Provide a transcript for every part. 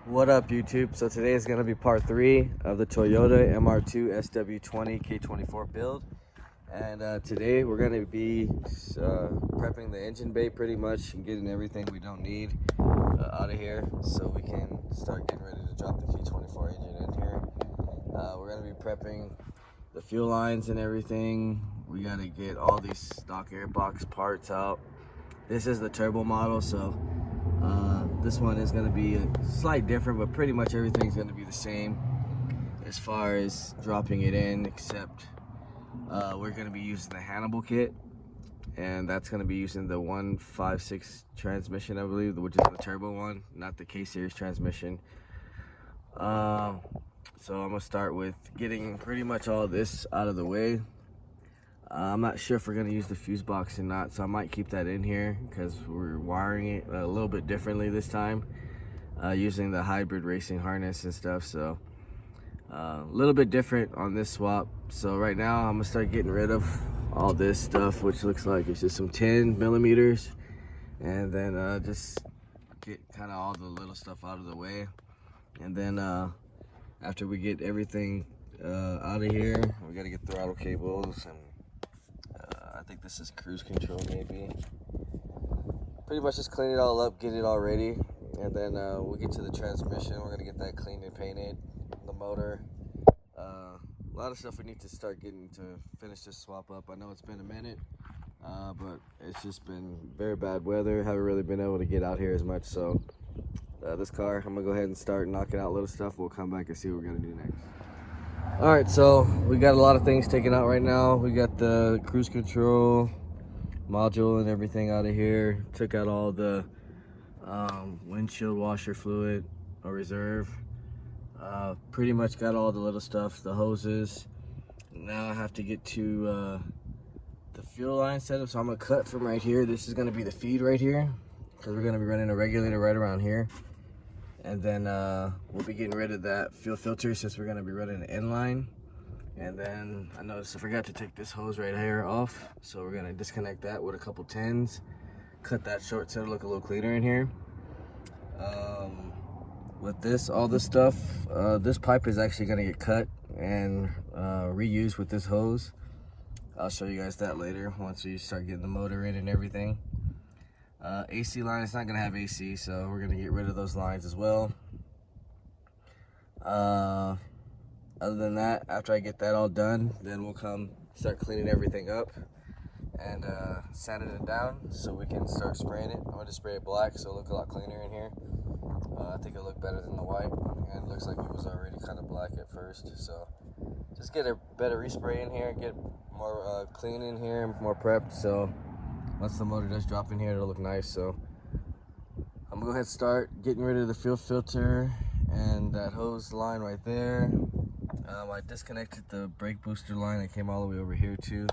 What up, YouTube? So today is going to be part 3 of the Toyota MR2 SW20 K24 build. And today we're going to be prepping the engine bay pretty much and getting everything we don't need out of here so we can start getting ready to drop the K24 engine in here. We're going to be prepping the fuel lines and everything. We got to get all these stock airbox parts out. This is the turbo model, so this one is going to be a slight different, but pretty much everything's going to be the same as far as dropping it in, except we're going to be using the Hannibal kit, and that's going to be using the 156 transmission, I believe, which is the turbo one, not the K-series transmission. So I'm going to start with getting pretty much all this out of the way. I'm not sure if we're going to use the fuse box or not, so I might keep that in here because we're wiring it a little bit differently this time, using the hybrid racing harness and stuff. So a little bit different on this swap. So right now I'm going to start getting rid of all this stuff, which looks like it's just some 10 millimeters, and then just get kind of all the little stuff out of the way. And then after we get everything out of here, we got to get throttle cables, and I think this is cruise control maybe. Pretty much just clean it all up, get it all ready, and then we'll get to the transmission. We're gonna get that cleaned and painted, the motor. A lot of stuff we need to start getting to finish this swap up. I know it's been a minute, but it's just been very bad weather. Haven't really been able to get out here as much, so this car, I'm gonna go ahead and start knocking out little stuff. We'll come back and see what we're gonna do next. Alright, so we got a lot of things taken out right now. We got the cruise control module and everything out of here. Took out all the windshield washer fluid or reserve. Pretty much got all the little stuff, the hoses. Now I have to get to the fuel line setup, so I'm going to cut from right here. This is going to be the feed right here, because we're going to be running a regulator right around here. And then we'll be getting rid of that fuel filter since we're going to be running an inline. And then I noticed I forgot to take this hose right here off, so we're going to disconnect that with a couple 10s, cut that short so it'll look a little cleaner in here. With this, all this stuff, this pipe is actually going to get cut and reused with this hose. I'll show you guys that later once we start getting the motor in and everything. AC line, it's not going to have AC, so we're going to get rid of those lines as well. Other than that, after I get that all done, then we'll come start cleaning everything up and sanding it down so we can start spraying it. I'm going to spray it black so it'll look a lot cleaner in here. I think it'll look better than the white, and it looks like it was already kind of black at first. So just get a better respray in here, get more clean in here, more prepped, so once the motor does drop in here, it'll look nice. So I'm gonna go ahead and start getting rid of the fuel filter and that hose line right there. I disconnected the brake booster line. I came all the way over here too.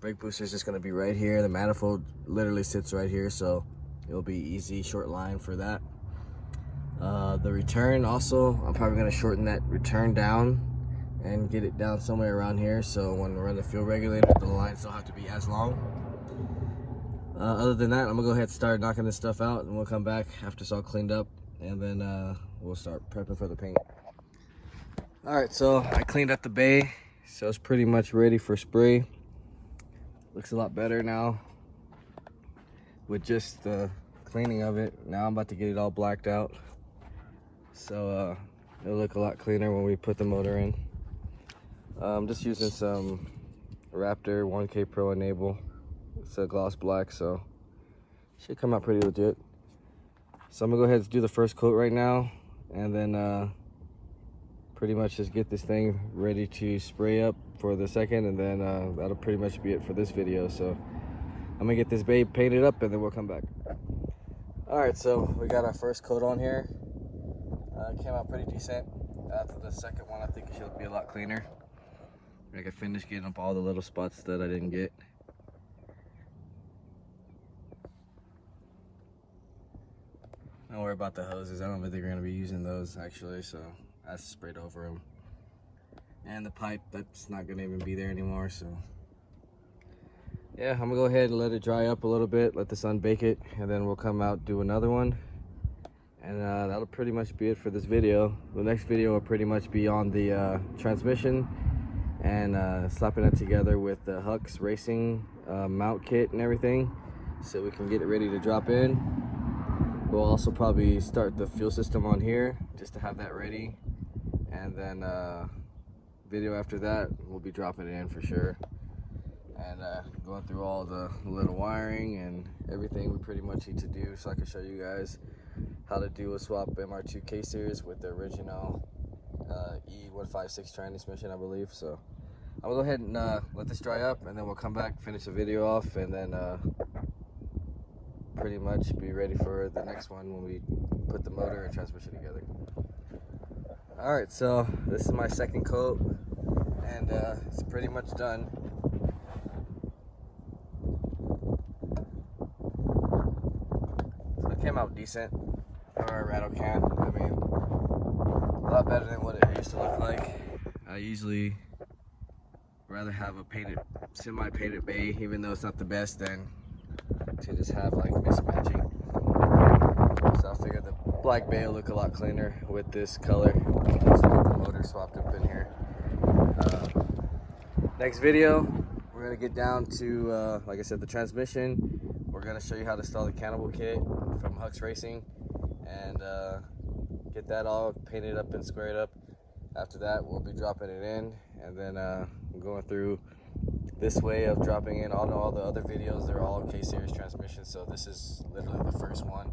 Brake booster is just gonna be right here. The manifold literally sits right here, so it'll be easy, short line for that. The return also, I'm probably gonna shorten that return down and get it down somewhere around here, so when we run the fuel regulator, the lines don't have to be as long. Other than that, I'm gonna go ahead and start knocking this stuff out, and we'll come back after it's all cleaned up, and then we'll start prepping for the paint. Alright, so I cleaned up the bay, so it's pretty much ready for spray. Looks a lot better now with just the cleaning of it. Now I'm about to get it all blacked out, so it'll look a lot cleaner when we put the motor in. I'm just using some Raptor 1K Pro Enable. It's a gloss black, so should come out pretty legit. So I'm gonna go ahead and do the first coat right now, and then pretty much just get this thing ready to spray up for the second, and then that'll pretty much be it for this video. So I'm gonna get this babe painted up, and then we'll come back. All right, so we got our first coat on here. Came out pretty decent. After the second one, I think it should be a lot cleaner. I can finish getting up all the little spots that I didn't get. Don't worry about the hoses. I don't think we're gonna be using those actually, so I sprayed over them. And the pipe, that's not gonna even be there anymore, so yeah, I'm gonna go ahead and let it dry up a little bit, let the sun bake it, and then we'll come out, do another one, And that'll pretty much be it for this video. The next video will pretty much be on the transmission and slapping it together with the Hux Racing mount kit and everything, so we can get it ready to drop in. We'll also probably start the fuel system on here just to have that ready, and then video after that we'll be dropping it in for sure, and going through all the little wiring and everything we pretty much need to do, so I can show you guys how to do a swap MR2 K series with the original E156 transmission, I believe. So I'm gonna go ahead and let this dry up, and then we'll come back, finish the video off, and then pretty much be ready for the next one when we put the motor and transmission together. Alright, so this is my second coat, and it's pretty much done. So it came out decent for a rattle can. I mean, a lot better than what it used to look like. I usually rather have a painted, semi-painted bay, even though it's not the best, than to just have like mismatching. So I figured the black bay will look a lot cleaner with this color. So the motor swapped up in here. Next video, we're gonna get down to, like I said, the transmission. We're gonna show you how to install the cannibal kit from Hux Racing, and get that all painted up and squared up. After that, we'll be dropping it in, and then going through this way of dropping in all the other videos. They're all K-series transmissions, so this is literally the first one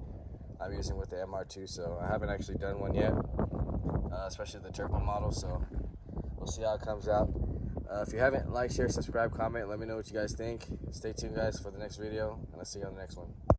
I'm using with the MR2, so I haven't actually done one yet, especially the turbo model, so we'll see how it comes out. If you haven't, like, share, subscribe, comment, let me know what you guys think. Stay tuned, guys, for the next video, and I'll see you on the next one.